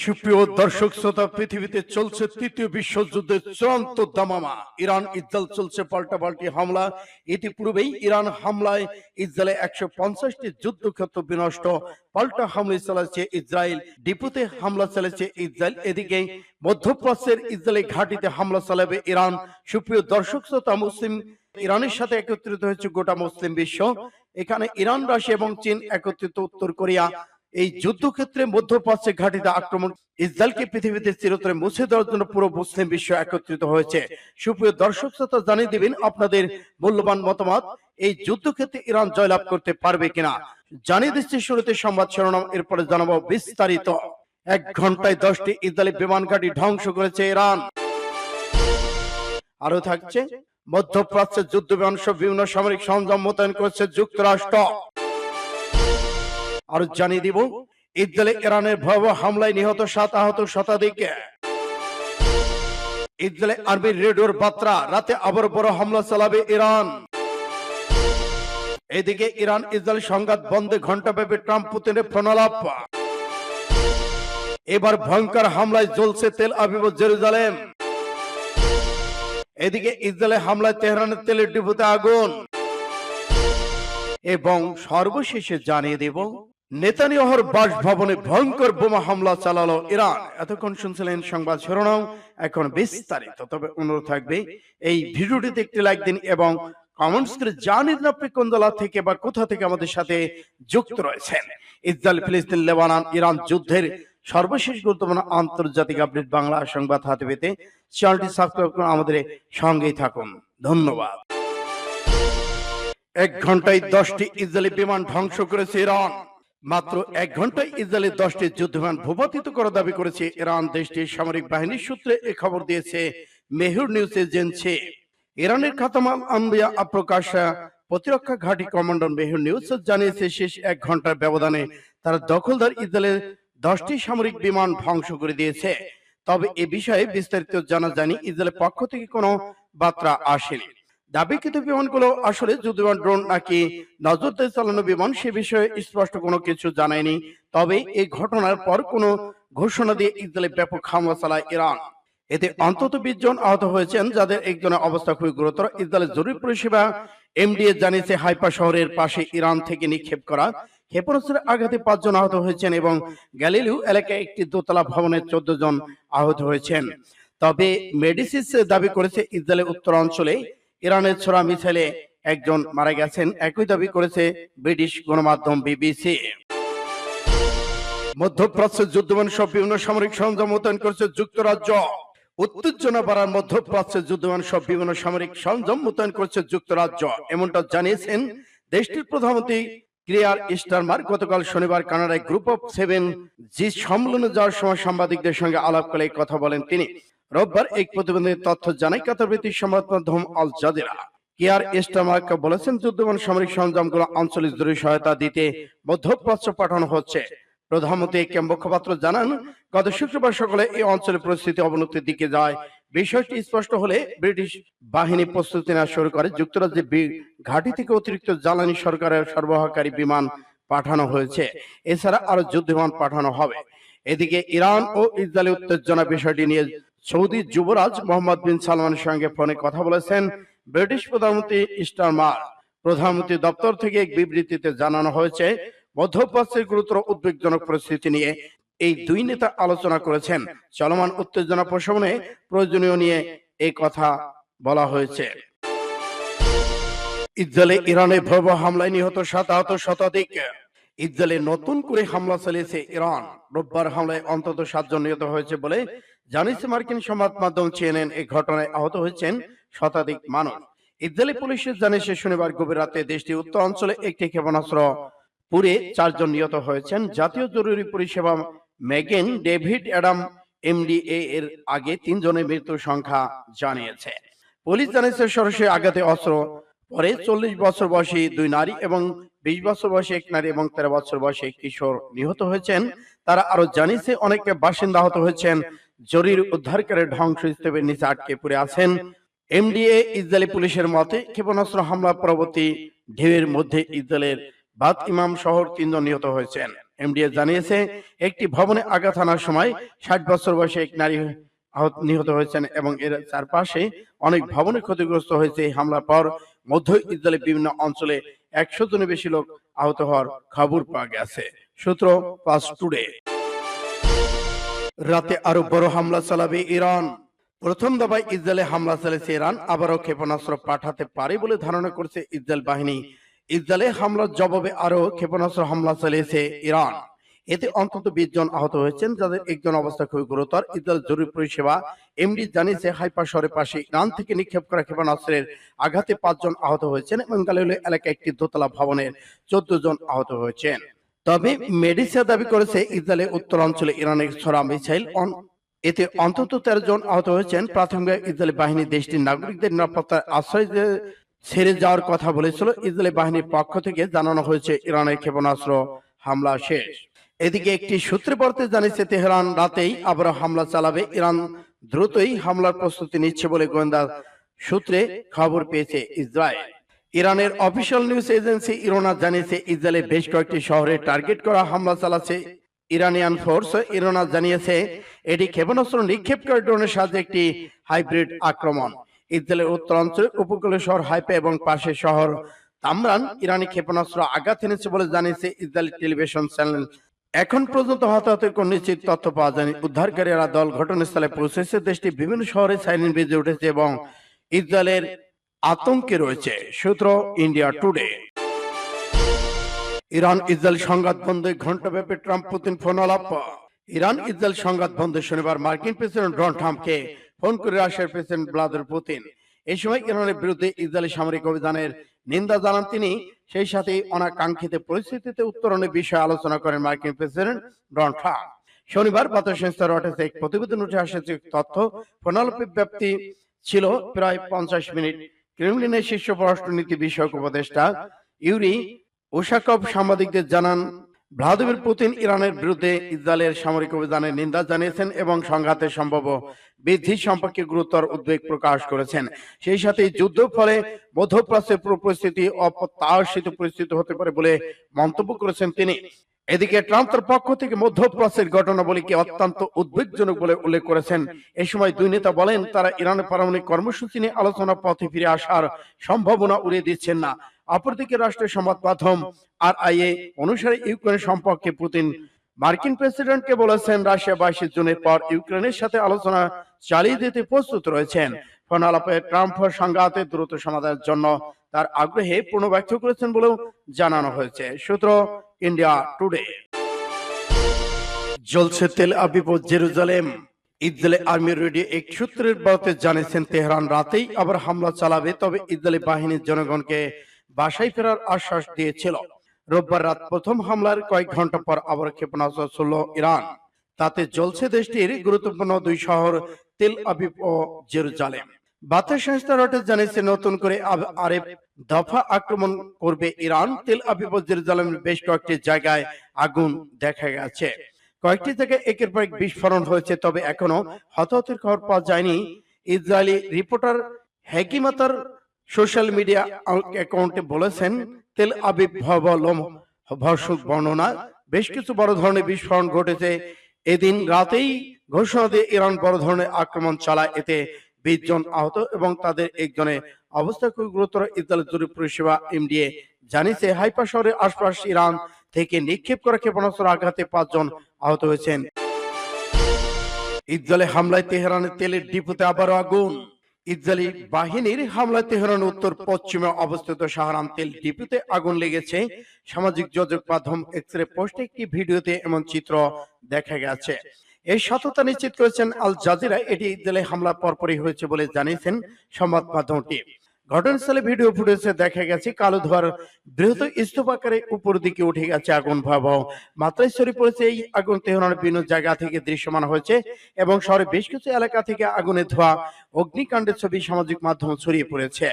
সুপ্রিয় দর্শক শ্রোতা, পৃথিবীতে চলছে তৃতীয় বিশ্বযুদ্ধের চূড়ান্ত দামামা। ইরান ইসরায়েল চলছে পাল্টাপাল্টি হামলা। ইতিপূর্বেই ইরান হামলায় ইসরায়েলে 150টি যুদ্ধক্ষেত্র বিনষ্ট। পাল্টা হামলা চালাচ্ছে ইসরায়েল, ডিপোতে হামলা চালাচ্ছে ইসরায়েল। এদিকে মধ্যপ্রাচ্যের ইসরায়েলি ঘাঁটিতে হামলা চালাবে ইরান। সুপ্রিয় দর্শক শ্রোতা, মুসলিম ইরানের সাথে একত্রিত হয়েছে গোটা মুসলিম বিশ্ব। এখানে ইরান, রাশিয়া এবং চীন একত্রিত, উত্তর কোরিয়া। এই যুদ্ধক্ষেত্রে মধ্যপ্রাচ্যে ঘাঁটিতে আক্রমণ, ইসরায়েলকে পৃথিবীতে চিরতরে মুছে দেওয়ার জন্য পুরো মুসলিম বিশ্ব একত্রিত হয়েছে। সুপ্রিয় দর্শক শ্রোতা, জানিয়ে দিবেন আপনাদের মূল্যবান মতামত। এই যুদ্ধক্ষেত্রে ইরান জয়লাভ করতে পারবে কিনা জানিয়ে দিচ্ছি শুরুতে সংবাদ শিরোনাম, এরপরে জানাবো বিস্তারিত। 1 ঘন্টায় 10টি ইসরায়েলি বিমান ঘাঁটি ধ্বংস করেছে ইরান। আরো থাকছে, মধ্যপ্রাচ্যের যুদ্ধ বিমান সহ বিভিন্ন সামরিক সরঞ্জাম মোতায়েন করেছে যুক্তরাষ্ট্র। আর জানিয়ে দিব, ইসরায়েলে ইরানের ভয়াবহ হামলায় নিহত 7, আহত শতাধিক। ইসরায়েলে আর্মির রেডিওর বার্তা, রাতে আবার বড় হামলা চালাবে ইরান। এদিকে ইরান ইসরায়েল সংঘাত বন্ধে ঘণ্টাব্যাপী ট্রাম্প পুতিনের প্রণালাপ। এবার ভয়ঙ্কর হামলায় জ্বলছে তেল আবিব ও জেরুজালেম। এদিকে ইসরায়েলের হামলায় তেহরানের তেলের ডিপোতে আগুন। এবং সর্বশেষে জানিয়ে দেব, নেতানিয়াহুর বাসভবনে ভয়ঙ্কর বোমা হামলা চালালো ইরান। এতক্ষণ শুনছিলেন সংবাদ শিরোনাম, এখন বিস্তারিত। তবে অনুরোধ থাকবে, এই ভিডিওটিতে একটি লাইক দিন এবং কমেন্টস করে জানিয়ে দিন আপনি কোন জেলা থেকে বা কোথা থেকে আমাদের সাথে যুক্ত রয়েছেন। ইসরায়েল, ফিলিস্তিন, লেবানন, ইরান যুদ্ধের সর্বশেষ গুরুত্বপূর্ণ আন্তর্জাতিক আপডেট বাংলা সংবাদ হাতে পেতে চ্যানেলটি সাবস্ক্রাইব করে আমাদের সঙ্গেই থাকুন। ধন্যবাদ। 1 ঘন্টায় 10টি ইসরায়েলি বিমান ধ্বংস করেছে ইরান। মাত্র 1 ঘন্টায় ইসরায়েলের 10টি যুদ্ধবিমান ভূপাতিত করার দাবি করেছে ইরান। দেশটির সামরিক বাহিনীর সূত্রে এ খবর দিয়েছে মেহর নিউজ এজেন্সি। ইরানের খাতামাল আম্বিয়া আপ্রকাশ প্রতিরক্ষা ঘাঁটি কমান্ডার মেহর নিউজ জানিয়েছে, শেষ 1 ঘন্টার ব্যবধানে তারা দখলদার ইসরায়েলের 10টি সামরিক বিমান ধ্বংস করে দিয়েছে। তবে এ বিষয়ে বিস্তারিত জানা যায়নি। ইসরায়েলের পক্ষ থেকে কোনো বার্তা আসেনি। দাবিকৃত বিমানগুলো আসলে যুদ্ধবিমান, ড্রোন নাকি নজরদারি চালানো বিমান, সে বিষয়ে স্পষ্ট কোনো কিছু জানায়নি। তবে এই ঘটনার পর কোনো ঘোষণা দিয়ে ইসরায়েলে ব্যাপক হামলা চালায় ইরান। এতে অন্তত 20 জন আহত হয়েছেন, যাদের একজনের অবস্থা খুবই গুরুতর। ইসরায়েলের জরুরি পরিষেবা এমডিএ জানিয়েছে, হাইফা শহরের পাশে ইরান থেকে নিক্ষেপ করা ক্ষেপণাস্ত্রের আঘাতে 5 জন আহত হয়েছেন এবং গ্যালিলিও এলাকায় একটি দোতলা ভবনে 14 জন আহত হয়েছেন। তবে মেডিসিস দাবি করেছে, ইসরায়েলের উত্তরাঞ্চলে ইরানের ছোড়া মিসাইলে 1 জন মারা গেছেন। একই দাবি করেছে ব্রিটিশ গণমাধ্যম বিবিসি। মধ্যপ্রাচ্যের যুদ্ধবিমান সহ বিভিন্ন সামরিক সরঞ্জাম মোতায়েন করেছে যুক্তরাজ্য। উত্তেজনা বাড়ার মধ্যপ্রাচ্যের যুদ্ধবিমান সহ বিভিন্ন সামরিক সরঞ্জাম মোতায়েন করেছে যুক্তরাজ্য, এমনটা জানিয়েছেন দেশটির প্রধানমন্ত্রী কিয়ার স্টারমার। গতকাল শনিবার কানাডায় গ্রুপ অফ 7G সম্মেলনে যাওয়ার সময় সাংবাদিকদের সঙ্গে আলাপ করে এই কথা বলেন তিনি। রোববার এক প্রতিবেদনের তথ্য জানায় কাতার ভিত্তিক সংবাদ মাধ্যম আল জাজিরা। কিয়ার স্টারমার বলেছেন, যুদ্ধবিমান সামরিক সরঞ্জামগুলো আঞ্চলিক জরুরি সহায়তা দিতে মধ্যপ্রাচ্য পাঠানো হচ্ছে। প্রধানমন্ত্রী এক মুখপাত্র জানান, গত শুক্রবার সকালে এই অঞ্চলের পরিস্থিতি অবনতির দিকে যায়। বিষয়টি স্পষ্ট হলে ব্রিটিশ বাহিনী প্রস্তুতি নেওয়া শুরু করে। যুক্তরাজ্যের ঘাঁটি থেকে অতিরিক্ত জ্বালানি সরকারের সরবরাহকারী বিমান পাঠানো হয়েছে। এছাড়া আরো যুদ্ধবিমান পাঠানো হবে। এদিকে ইরান ও ইসরায়েলের উত্তেজনা বিষয়টি নিয়ে সৌদি যুবরাজ মোহাম্মদ বিন সালমানের সঙ্গে ফোনে কথা বলেছেন ব্রিটিশ প্রধানমন্ত্রী স্টারমার। প্রধানমন্ত্রী দপ্তর থেকে এক বিবৃতিতে জানানো হয়েছে, মধ্যপ্রাচ্যের গুরুতর উদ্বেগজনক পরিস্থিতি নিয়ে এই দুই নেতা আলোচনা করেছেন। চলমান উত্তেজনা প্রশমনে প্রয়োজনীয় নিয়ে এই কথা বলা হয়েছে। ইসরায়েলে ইরানের ভয়াবহ হামলায় নিহত 7, আহত শতাধিক। ইসরায়েলে নতুন করে হামলা চালিয়েছে ইরান। রোববার হামলায় অন্তত 7 জন নিহত হয়েছে বলে জানিয়েছে মার্কিন সংবাদ মাধ্যম CNN। এই ঘটনায় আহত হয়েছেন শতাধিক মানুষ। ইসরায়েলি পুলিশ জানিয়েছে, শনিবার গভীর রাতে দেশটির উত্তরাঞ্চলে একটি ক্ষেপণাস্ত্র পুড়ে 4 জন নিহত হয়েছেন। জাতীয় জরুরি পরিষেবা মেগেন ডেভিড অ্যাডাম MDA এর আগে 3 জনের মৃত্যুর সংখ্যা জানিয়েছে। পুলিশ জানিয়েছে, সরাসরি আঘাতে অস্ত্র পরে 40 বছর বয়সী 2 নারী এবং 20 বছর বয়সী 1 নারী এবং 13 বছর বয়সী 1 কিশোর নিহত হয়েছেন। তারা আরো জানিয়েছে, অনেকে বাসিন্দা আহত হয়েছেন। জরুরি উদ্ধারকারীর ধ্বংসস্তূপের নিচে আটকে পড়ে আছেন। MDA ইসরায়েলি পুলিশের মতে, ক্ষেপণাস্ত্র হামলা পরবর্তী ঢেউয়ের মধ্যে ইসরায়েলের বাত ইমাম শহর 3 জন নিহত হয়েছেন। এমডিএ জানিয়েছে একটি ভবনে আঘাত হানার সময় 60 বছর বয়সী এক নারী নিহত হয়েছেন এবং এর চারপাশে অনেক ভবনে ক্ষতিগ্রস্ত হয়েছে। এই হামলার পর মধ্য ইসরায়েলের বিভিন্ন অঞ্চলে 100 জনের বেশি লোক আহত হওয়ার খবর পাওয়া গেছে। সূত্র ফাস্ট টুডে। রাতে আরো বড় হামলা চালাবে ইরান। প্রথম দফায় ইসরায়েলে হামলা চালিয়েছে ইরান, আবারও ক্ষেপণাস্ত্র পাঠাতে পারে বলে ধারণা করছে ইসরায়েল বাহিনী। ইসরায়েলে হামলার জবাবে আরো ক্ষেপণাস্ত্র হামলা চালিয়েছে ইরান। এতে অন্তত 20 জন আহত হয়েছেন, যাদের একজন অবস্থা খুবই গুরুতর। ইসরায়েল জরুরি পরিষেবা এমডি জানিয়েছে হাইফা শহরের পাশে ইরান থেকে নিক্ষেপ করা ক্ষেপণাস্ত্রের আঘাতে 5 জন আহত হয়েছেন এবং গালিলিও এলাকায় একটি দোতলা ভবনের 14 জন আহত হয়েছেন। তবে মেডিসিয়া দাবি করেছে ইসরায়েলের উত্তরাঞ্চলে ইরানের ছোড়া মিসাইল এতে অন্তত 13 জন আহত হয়েছেন। প্রাথমিকভাবে ইসরায়েলি বাহিনী দেশটির নাগরিকদের নিরাপত্তার আশ্রয় ছেড়ে যাওয়ার কথা বলেছিল। ইসরায়েলি বাহিনীর পক্ষ থেকে জানানো হয়েছে ইরানের ক্ষেপণাস্ত্র হামলা শেষ। এদিকে একটি সূত্রে বলতে জানিয়েছে তেহরান রাতেই আবার হামলা চালাবে। ইরান দ্রুতই হামলার প্রস্তুতি নিচ্ছে বলে গোয়েন্দা সূত্রে খবর পেয়েছে ইসরায়েল। ইরানের অফিসিয়াল নিউজ এজেন্সি ইরনা জানিয়েছে ইসরায়েলের বেশ কয়েকটি শহরে টার্গেট করা হামলা চালাচ্ছে ইরানিয়ান ফোর্স। ইরনা জানিয়েছে এটি ক্ষেপণাস্ত্র নিক্ষেপকারী ড্রোনের সাহায্যে একটি হাইব্রিড আক্রমণ। ইসরায়েলের উত্তরাঞ্চলে উপকূলীয় শহর হাইফা এবং পাশের শহর তামরান ইরানি ক্ষেপণাস্ত্র আঘাত এনেছে বলে জানিয়েছে ইসরায়েলি টেলিভিশন চ্যানেল। এখন পর্যন্ত হতাহতের কোন নিশ্চিত তথ্য পাওয়া যায়নি। উদ্ধারকারীরা দল ঘটনাস্থলে পৌঁছেছে। দেশটির বিভিন্ন শহরে সাইরেন বেজে উঠেছে এবং ইসরায়েলের আতঙ্কে রয়েছে। সূত্র ইন্ডিয়া টুডে। ইরান ইসরায়েল সংঘাত বন্ধে ঘণ্টাব্যাপী ট্রাম্প পুতিন ফোন আলাপ। ইরান ইসরায়েল সংঘাত বন্ধে শনিবার মার্কিন প্রেসিডেন্ট ডোনাল্ড ট্রাম্পকে ফোন করে রাশিয়ার প্রেসিডেন্ট ভ্লাদিমির পুতিন। এই সময় ইরানের বিরুদ্ধে ইসরায়েলি সামরিক অভিযানের নিন্দা জানান তিনি। সেই সাথে অনাকাঙ্ক্ষিত পরিস্থিতিতে উত্তরণের বিষয়ে আলোচনা করেন মার্কিন প্রেসিডেন্ট ডোনাল্ড ট্রাম্প। শনিবার বার্তা সংস্থা রয়টার্সে এক প্রতিবেদন উঠে আসে তথ্য ফোনালাপের ব্যাপ্তি ছিল প্রায় 50 মিনিট। ক্রেমলিনের শীর্ষ পররাষ্ট্রনীতি বিষয়ক উপদেষ্টা ইউরি উশাকভ সাংবাদিকদের জানান ভ্লাদিমির পুতিন ইরানের বিরুদ্ধে ইসরায়েলের সামরিক অভিযানের নিন্দা জানিয়েছেন এবং সংঘাতের সম্ভাব্য বৃদ্ধি সম্পর্কে গুরুতর উদ্বেগ প্রকাশ করেছেন। সেই সাথে যুদ্ধের ফলে মধ্যপ্রাচ্যের পরিস্থিতি অপ্রত্যাশিত পরিস্থিতি হতে পারে বলে মন্তব্য করেছেন তিনি। এদিকে ট্রাম্প তার পক্ষ থেকে মধ্যপ্রাচ্যের ঘটনাবলীকে অত্যন্ত উদ্বেগজনক বলে উল্লেখ করেছেন। এ সময় দুই নেতা বলেন তারা ইরানের পারমাণবিক কর্মসূচি নিয়ে আলোচনার পথে ফিরে আসার সম্ভাবনা উড়িয়ে দিচ্ছেন না। অপরদিকে রাষ্ট্রীয় সংবাদ মাধ্যম আরআইএ অনুসারে ইউক্রেন সম্পর্কে পুতিন মার্কিন প্রেসিডেন্টকে বলেছেন রাশিয়া 22 জুনের পর ইউক্রেনের সাথে আলোচনা চালিয়ে যেতে প্রস্তুত রয়েছেন। ফোন আলাপে ট্রাম্প সংঘাতের দ্রুত সমাধানের জন্য তার আগ্রহে পুনর্ব্যক্ত করেছেন বলেও জানানো হয়েছে। সূত্র ইন্ডিয়া টুডে। জ্বলছে তেল আবিব ও জেরুজালেম। ইসরায়েলি আর্মি রেডিও এক সূত্রের বরাতে জানিয়েছেন তেহরান রাতেই আবার হামলা চালাবে, তবে ইসরায়েলি বাহিনীর জনগণকে বাসায় ফেরার আশ্বাস দিয়েছিল। রোববার রাত প্রথম হামলার কয়েক ঘন্টা পর আবার ক্ষেপণাস্ত্র ছুড়ল ইরান। তাতে জ্বলছে দেশটির গুরুত্বপূর্ণ দুই শহর তেল আবিব ও জেরুজালেম। বার্তা সংস্থা রয়টার্স জানিয়েছে নতুন করে আরেক দফা আক্রমণ করবে ইরান। তেল আবিব ও জেরুজালেমের বেশ কয়েকটি জায়গায় আগুন দেখা গেছে। কয়েকটি জায়গায় একের পর এক বিস্ফোরণ হয়েছে, তবে এখনো হতাহতের খবর পাওয়া যায়নি। ইসরায়েলি রিপোর্টার হেকিমাতার সোশ্যাল মিডিয়া অ্যাকাউন্টে বলেছেন তেল আবিব ভয়াবহ বর্ণনা। বেশ কিছু বড় ধরনের বিস্ফোরণ ঘটেছে। এদিন রাতেই ঘোষণা দিয়ে ইরান বড় ধরনের আক্রমণ চালায়। এতে 20 জন আহত এবং তাদের একজনের অবস্থা খুব গুরুতর। ইসরায়েলের জরুরি পরিষেবা এমডিএ জানিয়েছে হাইফা শহরের আশপাশ ইরান থেকে নিক্ষেপ করা ক্ষেপণাস্ত্র আঘাতে 5 জন আহত হয়েছেন। ইসরায়েলি হামলায় তেহরানের তেলের ডিপোতে আবারও আগুন। ইসরায়েলি বাহিনীর হামলায় তেহরান উত্তর পশ্চিমে অবস্থিত শাহরাম তেল ডিপোতে আগুন লেগেছে। সামাজিক যোগাযোগ মাধ্যম এক্সরে পোস্টে একটি ভিডিওতে এমন চিত্র দেখা গেছে। এই সত্যতা নিশ্চিত করেছেন আল জাজিরা। এটি ইসরায়েলি হামলার পরপরই হয়েছে বলে জানিয়েছেন সংবাদ মাধ্যমটি। ঘটনাস্থলে ভিডিও ফুটেজে দেখা গেছে কালো ধোঁয়ার বৃহৎ স্তূপাকারে উপর দিকে উঠে গেছে আগুন। ভয়াবহ মাত্রায় ছড়িয়ে পড়েছে এই আগুন। তেহরানের বিভিন্ন জায়গা থেকে দৃশ্যমান হয়েছে এবং শহরের বেশ কিছু এলাকা থেকে আগুনের ধোঁয়া অগ্নিকাণ্ডের ছবি সামাজিক মাধ্যমে ছড়িয়ে পড়েছে।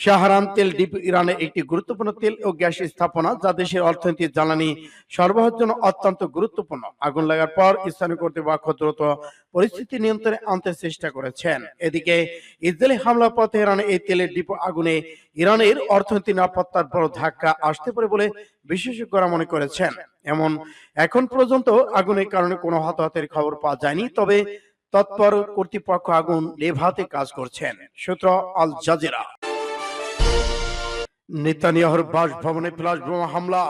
শাহরান তেল ডিপো ইরানের একটি গুরুত্বপূর্ণ তেল ও গ্যাস স্থাপনা, যা দেশের অর্থনীতি জ্বালানি সরবরাহের জন্য অত্যন্ত গুরুত্বপূর্ণ। আগুন লাগার পর স্থানীয় কর্তৃপক্ষ দ্রুত পরিস্থিতি নিয়ন্ত্রণে আনতে চেষ্টা করেছেন। এদিকে ইসরায়েলি হামলার পর তেহরানে এই তেলের ডিপো আগুনে ইরানের অর্থনীতি নিরাপত্তার বড় ধাক্কা আসতে পারে বলে বিশেষজ্ঞরা মনে করেছেন। এখন পর্যন্ত আগুনের কারণে কোনো হতাহতের খবর পাওয়া যায়নি, তবে তৎপর কর্তৃপক্ষ আগুন নেভাতে কাজ করছেন। সূত্র আল জাজিরা। নেতানিয়াহুর বাসভবনে ফ্লাশ বোমা হামলা।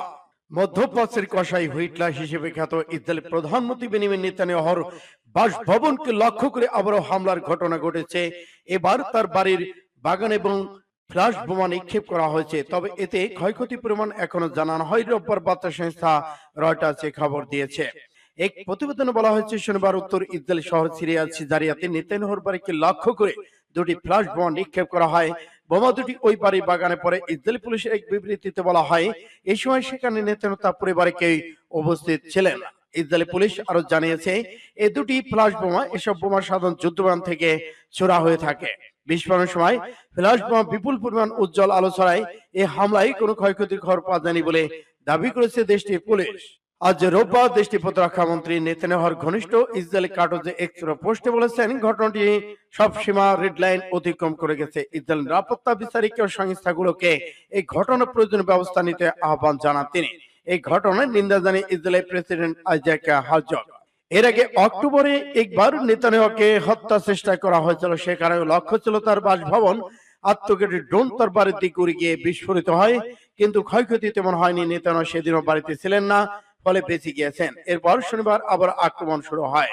মধ্যপ্রাচ্যের কসাই হুইটলার হিসেবে খ্যাত ইসরায়েলের প্রধানমন্ত্রী বেনিয়ামিন নেতানিয়াহুর বাসভবনকে লক্ষ্য করে আবারও হামলার ঘটনা ঘটেছে। এবার তার বাড়ির বাগান এবং ফ্লাশ বোমা নিক্ষেপ করা হয়েছে, তবে এতে ক্ষয়ক্ষতির পরিমাণ এখনো জানানো হয়। রোববার বার্তা সংস্থা রয়টার্স খবর দিয়েছে। এক প্রতিবেদনে বলা হয়েছে, শনিবার উত্তর ইসরায়েল শহর সিরিয়ার সিজারিয়াতে নেতানিয়াহুর বাড়িকে লক্ষ্য করে দুটি ফ্লাশ বোমা নিক্ষেপ করা হয়। বোমা দুটি ওই বাড়ির বাগানে পড়ে। ইসরায়েলি পুলিশের এক বিবৃতিতে বলা হয়, এই সময় সেখানে নেতানিয়াহু তার পরিবারে কেউ উপস্থিত ছিলেন না। ইসরায়েলি পুলিশ আরো জানিয়েছে, এই দুটি ফ্লাশ বোমা এসব বোমা সাধারণ যুদ্ধবিমান থেকে ছোড়া হয়ে থাকে। বিস্ফোরণের সময় ফ্লাশ বোমা বিপুল পরিমাণ উজ্জ্বল আলো ছড়ায়। এই হামলায় কোনো ক্ষয়ক্ষতির খবর পাওয়া যায়নি বলে দাবি করেছে দেশটির পুলিশ। আজ রোববার দেশটির প্রতিরক্ষা মন্ত্রী নেতানিয়াহুর ঘনিষ্ঠ ইসরায়েলি কাটজে এক্স পোস্টে বলেছেন, ঘটনাটি সব সীমা রেড লাইন অতিক্রম করে গেছে। ইসরায়েল নিরাপত্তা বিচারিক সংস্থাগুলোকে এই ঘটনার প্রয়োজনীয় ব্যবস্থা নিতে আহ্বান জানান তিনি। এই ঘটনার নিন্দা জানিয়ে ইসরায়েলের প্রেসিডেন্ট আইজাক হারজগ এর আগে অক্টোবরে একবার নেতানিয়াহুকে হত্যা চেষ্টা করা হয়েছিল। সেখানে লক্ষ্য ছিল তার বাসভবন। আত্মঘাতী ড্রোন তার বাড়ির দিকে উড়ে গিয়ে বিস্ফোরিত হয়, কিন্তু ক্ষয়ক্ষতি তেমন হয়নি। নেতানিয়াহু সেদিনও বাড়িতে ছিলেন না, ফলে বেঁচে গিয়েছেন। এরপর শনিবার আবার আক্রমণ শুরু হয়।